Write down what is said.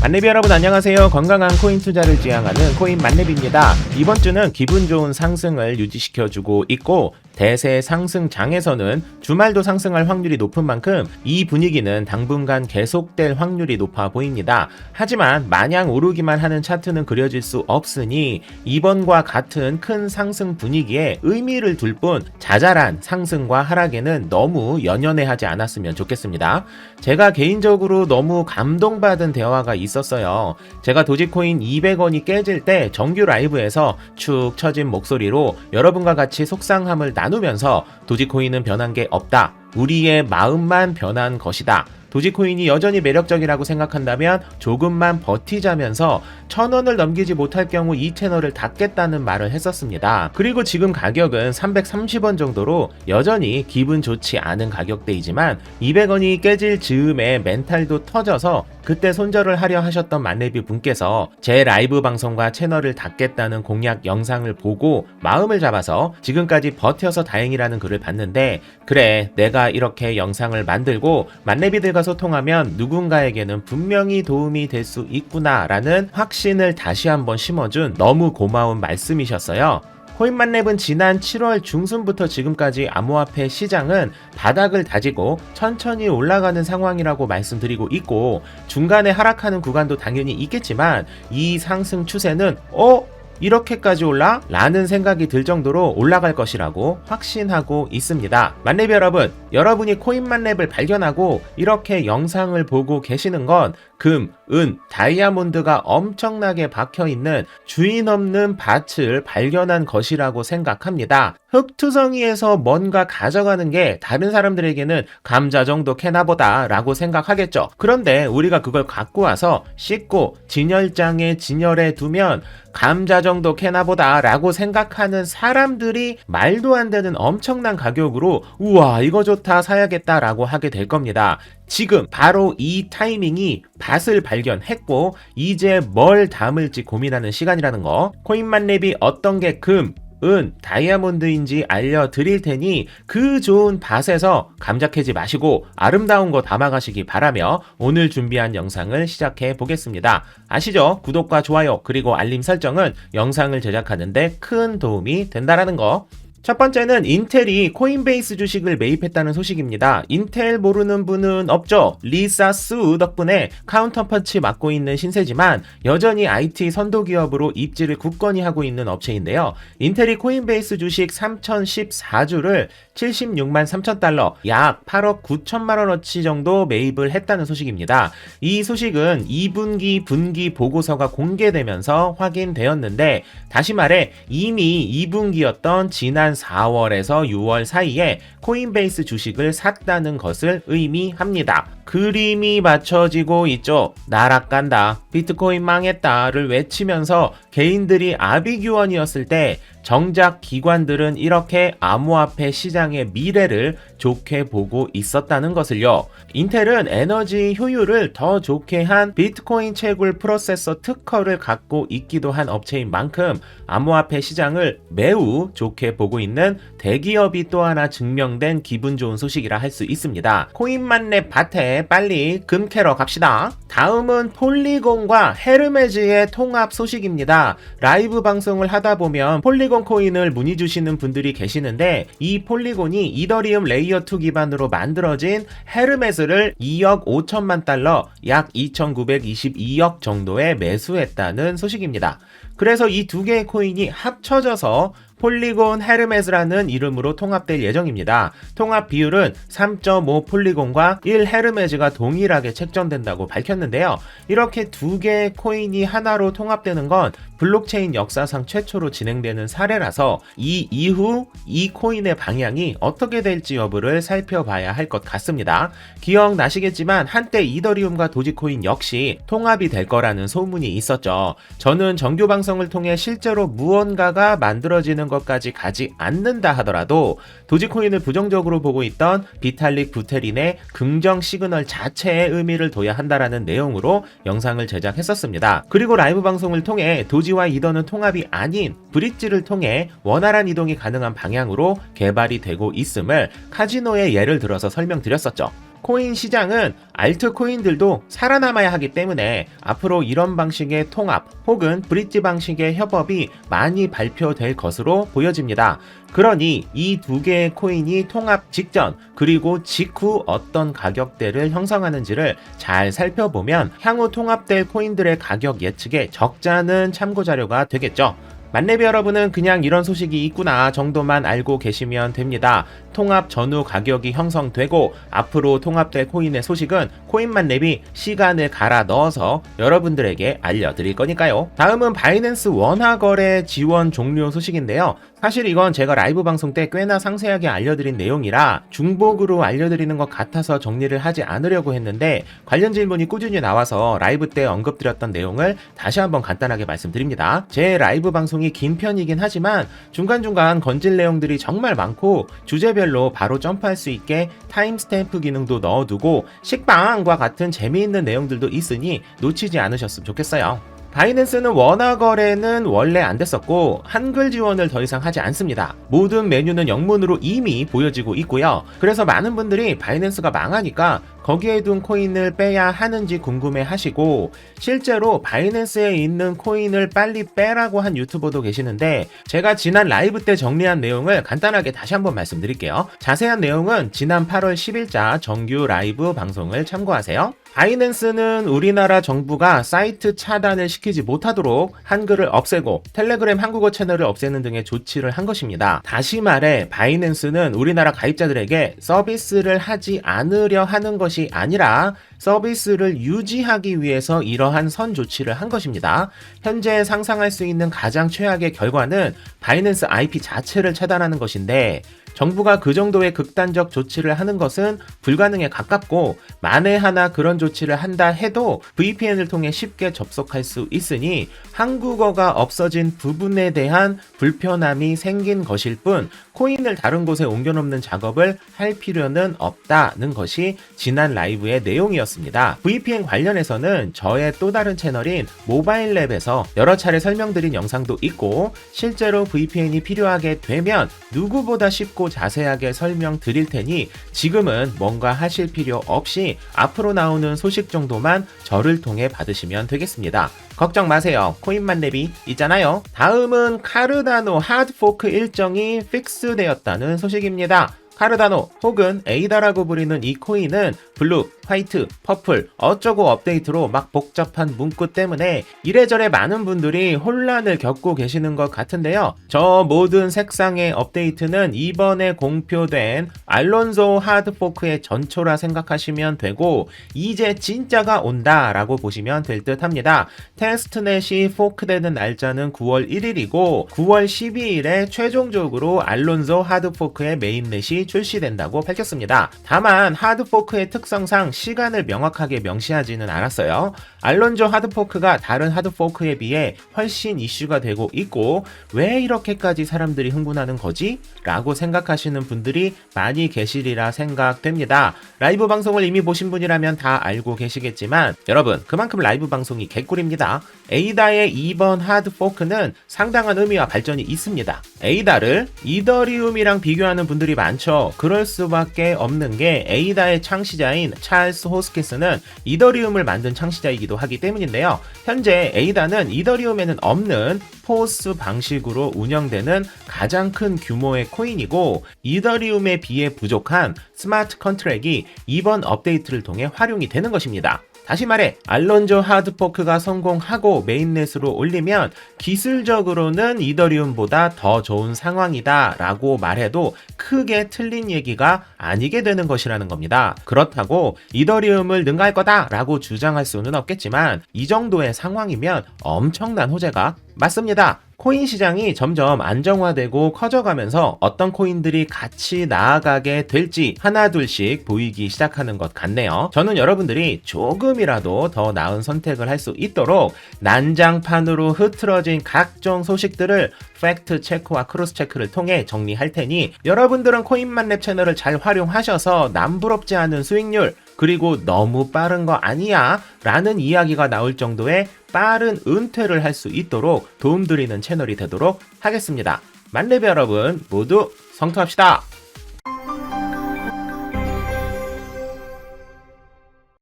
만렙이 여러분 안녕하세요. 건강한 코인 투자를 지향하는 코인 만렙입니다. 이번 주는 기분 좋은 상승을 유지시켜주고 있고 대세 상승장에서는 주말도 상승할 확률이 높은 만큼 이 분위기는 당분간 계속될 확률이 높아 보입니다. 하지만 마냥 오르기만 하는 차트는 그려질 수 없으니 이번과 같은 큰 상승 분위기에 의미를 둘 뿐 자잘한 상승과 하락에는 너무 연연해하지 않았으면 좋겠습니다. 제가 개인적으로 너무 감동받은 대화가 있었어요. 제가 도지코인 200원이 깨질 때 정규 라이브에서 축 처진 목소리로 여러분과 같이 속상함을 나누면서 도지코인은 변한 게 없다. 우리의 마음만 변한 것이다. 도지코인이 여전히 매력적이라고 생각한다면 조금만 버티자면서 1000원을 넘기지 못할 경우 이 채널을 닫겠다는 말을 했었습니다. 그리고 지금 가격은 330원 정도로 여전히 기분 좋지 않은 가격대이지만 200원이 깨질 즈음에 멘탈도 터져서 그때 손절을 하려 하셨던 만렙이 분께서 제 라이브 방송과 채널을 닫겠다는 공약 영상을 보고 마음을 잡아서 지금까지 버텨서 다행이라는 글을 봤는데 그래 내가 이렇게 영상을 만들고 만렙이들과 소통하면 누군가에게는 분명히 도움이 될 수 있구나 라는 확신을 다시 한번 심어준 너무 고마운 말씀이셨어요. 코인만렙은 지난 7월 중순부터 지금까지 암호화폐 시장은 바닥을 다지고 천천히 올라가는 상황이라고 말씀드리고 있고 중간에 하락하는 구간도 당연히 있겠지만 이 상승 추세는 이렇게까지 올라? 라는 생각이 들 정도로 올라갈 것이라고 확신하고 있습니다. 만렙 여러분, 여러분이 코인만렙을 발견하고 이렇게 영상을 보고 계시는 건 금, 은, 다이아몬드가 엄청나게 박혀있는 주인 없는 밭을 발견한 것이라고 생각합니다. 흙투성이에서 뭔가 가져가는 게 다른 사람들에게는 감자 정도 캐나보다 라고 생각하겠죠. 그런데 우리가 그걸 갖고 와서 씻고 진열장에 진열해 두면 감자 정도 캐나보다 라고 생각하는 사람들이 말도 안 되는 엄청난 가격으로 우와 이거 좋다 사야겠다 라고 하게 될 겁니다. 지금 바로 이 타이밍이 밭을 발견했고 이제 뭘 담을지 고민하는 시간이라는 거. 코인만렙이 어떤 게 금, 은, 다이아몬드인지 알려드릴 테니 그 좋은 밭에서 감자 캐지 마시고 아름다운 거 담아가시기 바라며 오늘 준비한 영상을 시작해 보겠습니다. 아시죠? 구독과 좋아요 그리고 알림 설정은 영상을 제작하는데 큰 도움이 된다라는 거. 첫 번째는 인텔이 코인베이스 주식을 매입했다는 소식입니다. 인텔 모르는 분은 없죠. 리사 수 덕분에 카운터펀치 맡고 있는 신세지만 여전히 IT 선도기업으로 입지를 굳건히 하고 있는 업체인데요. 인텔이 코인베이스 주식 3014주를 76만 3천 달러, 약 8억 9천만 원어치 정도 매입을 했다는 소식입니다. 이 소식은 2분기 분기 보고서가 공개되면서 확인되었는데 다시 말해 이미 2분기였던 지난 4월에서 6월 사이에 코인베이스 주식을 샀다는 것을 의미합니다. 그림이 맞춰지고 있죠. 나락간다, 비트코인 망했다를 외치면서 개인들이 아비규환이었을 때 정작 기관들은 이렇게 암호화폐 시장의 미래를 좋게 보고 있었다는 것을요. 인텔은 에너지 효율을 더 좋게 한 비트코인 채굴 프로세서 특허를 갖고 있기도 한 업체인 만큼 암호화폐 시장을 매우 좋게 보고 있는 대기업이 또 하나 증명된 기분 좋은 소식이라 할 수 있습니다. 코인만렙 밭에 빨리 금 캐러 갑시다. 다음은 폴리곤과 헤르메즈의 통합 소식입니다. 라이브 방송을 하다 보면 폴리곤 코인을 문의 주시는 분들이 계시는데 이 폴리곤이 이더리움 레이어2 기반으로 만들어진 헤르메즈를 2억 5천만 달러, 약 2,922억 정도에 매수했다는 소식입니다. 그래서 이 두 개의 코인이 합쳐져서 폴리곤 헤르메즈라는 이름으로 통합될 예정입니다. 통합 비율은 3.5 폴리곤과 1 헤르메즈가 동일하게 책정된다고 밝혔는데요. 이렇게 두 개의 코인이 하나로 통합되는 건 블록체인 역사상 최초로 진행되는 사례라서 이 이후 이 코인의 방향이 어떻게 될지 여부를 살펴봐야 할 것 같습니다. 기억나시겠지만 한때 이더리움과 도지코인 역시 통합이 될 거라는 소문이 있었죠. 저는 정규 방송을 통해 실제로 무언가가 만들어지는 것까지 가지 않는다 하더라도 도지코인을 부정적으로 보고 있던 비탈릭 부테린의 긍정 시그널 자체에 의미를 둬야 한다라는 내용으로 영상을 제작했었습니다. 그리고 라이브 방송을 통해 도지와 이더는 통합이 아닌 브릿지를 통해 원활한 이동이 가능한 방향으로 개발이 되고 있음을 카지노의 예를 들어서 설명드렸었죠. 코인 시장은 알트 코인들도 살아남아야 하기 때문에 앞으로 이런 방식의 통합 혹은 브릿지 방식의 협업이 많이 발표될 것으로 보여집니다. 그러니 이 두 개의 코인이 통합 직전 그리고 직후 어떤 가격대를 형성하는지를 잘 살펴보면 향후 통합될 코인들의 가격 예측에 적잖은 참고 자료가 되겠죠. 만렙 여러분은 그냥 이런 소식이 있구나 정도만 알고 계시면 됩니다. 통합 전후 가격이 형성되고 앞으로 통합될 코인의 소식은 코인만렙이 시간을 갈아 넣어서 여러분들에게 알려드릴 거니까요. 다음은 바이낸스 원화 거래 지원 종료 소식인데요. 사실 이건 제가 라이브 방송 때 꽤나 상세하게 알려드린 내용이라 중복으로 알려드리는 것 같아서 정리를 하지 않으려고 했는데 관련 질문이 꾸준히 나와서 라이브 때 언급드렸던 내용을 다시 한번 간단하게 말씀드립니다. 제 라이브 방송이 긴 편이긴 하지만 중간중간 건질 내용들이 정말 많고 주제별로 바로 점프할 수 있게 타임스탬프 기능도 넣어두고 식빵과 같은 재미있는 내용들도 있으니 놓치지 않으셨으면 좋겠어요. 바이낸스는 원화 거래는 원래 안 됐었고 한글 지원을 더 이상 하지 않습니다. 모든 메뉴는 영문으로 이미 보여지고 있고요. 그래서 많은 분들이 바이낸스가 망하니까 거기에 둔 코인을 빼야 하는지 궁금해 하시고 실제로 바이낸스에 있는 코인을 빨리 빼라고 한 유튜버도 계시는데 제가 지난 라이브 때 정리한 내용을 간단하게 다시 한번 말씀드릴게요. 자세한 내용은 지난 8월 10일자 정규 라이브 방송을 참고하세요. 바이낸스는 우리나라 정부가 사이트 차단을 시키지 못하도록 한글을 없애고 텔레그램 한국어 채널을 없애는 등의 조치를 한 것입니다. 다시 말해 바이낸스는 우리나라 가입자들에게 서비스를 하지 않으려 하는 것이 아니라 서비스를 유지하기 위해서 이러한 선 조치를 한 것입니다. 현재 상상할 수 있는 가장 최악의 결과는 바이낸스 IP 자체를 차단하는 것인데 정부가 그 정도의 극단적 조치를 하는 것은 불가능에 가깝고 만에 하나 그런 조치를 한다 해도 VPN을 통해 쉽게 접속할 수 있으니 한국어가 없어진 부분에 대한 불편함이 생긴 것일 뿐 코인을 다른 곳에 옮겨놓는 작업을 할 필요는 없다는 것이 지난 라이브의 내용이었습니다. VPN 관련해서는 저의 또 다른 채널인 모바일랩에서 여러 차례 설명드린 영상도 있고 실제로 VPN이 필요하게 되면 누구보다 쉽고 자세하게 설명드릴 테니 지금은 뭔가 하실 필요 없이 앞으로 나오는 소식 정도만 저를 통해 받으시면 되겠습니다. 걱정 마세요. 코인만렙이 있잖아요. 다음은 카르다노 하드포크 일정이 픽스되었다는 소식입니다. 카르다노 혹은 에이다라고 부르는 이 코인은 블루, 화이트, 퍼플 어쩌고 업데이트로 막 복잡한 문구 때문에 이래저래 많은 분들이 혼란을 겪고 계시는 것 같은데요. 저 모든 색상의 업데이트는 이번에 공표된 알론소 하드포크의 전초라 생각하시면 되고 이제 진짜가 온다 라고 보시면 될 듯 합니다. 테스트넷이 포크되는 날짜는 9월 1일이고 9월 12일에 최종적으로 알론소 하드포크의 메인넷이 출시된다고 밝혔습니다. 다만 하드포크의 특성상 시간을 명확하게 명시하지는 않았어요. 알론조 하드포크가 다른 하드포크에 비해 훨씬 이슈가 되고 있고 왜 이렇게까지 사람들이 흥분하는 거지? 라고 생각하시는 분들이 많이 계시리라 생각됩니다. 라이브 방송을 이미 보신 분이라면 다 알고 계시겠지만 여러분 그만큼 라이브 방송이 개꿀입니다. 에이다의 이번 하드포크는 상당한 의미와 발전이 있습니다. 에이다를 이더리움이랑 비교하는 분들이 많죠. 그럴 수밖에 없는 게 에이다의 창시자인 찰스 호스키스는 이더리움을 만든 창시자이기도 하기 때문인데요. 현재 에이다는 이더리움에는 없는 포스 방식으로 운영되는 가장 큰 규모의 코인이고 이더리움에 비해 부족한 스마트 컨트랙이 이번 업데이트를 통해 활용이 되는 것입니다. 다시 말해 알론조 하드포크가 성공하고 메인넷으로 올리면 기술적으로는 이더리움보다 더 좋은 상황이다 라고 말해도 크게 틀린 얘기가 아니게 되는 것이라는 겁니다. 그렇다고 이더리움을 능가할 거다 라고 주장할 수는 없겠지만 이 정도의 상황이면 엄청난 호재가 맞습니다. 코인 시장이 점점 안정화되고 커져가면서 어떤 코인들이 같이 나아가게 될지 하나둘씩 보이기 시작하는 것 같네요. 저는 여러분들이 조금이라도 더 나은 선택을 할 수 있도록 난장판으로 흐트러진 각종 소식들을 팩트 체크와 크로스 체크를 통해 정리할 테니 여러분들은 코인만렙 채널을 잘 활용하셔서 남부럽지 않은 수익률 그리고 너무 빠른 거 아니야? 라는 이야기가 나올 정도의 빠른 은퇴를 할 수 있도록 도움드리는 채널이 되도록 하겠습니다. 만렙 여러분 모두 성투합시다.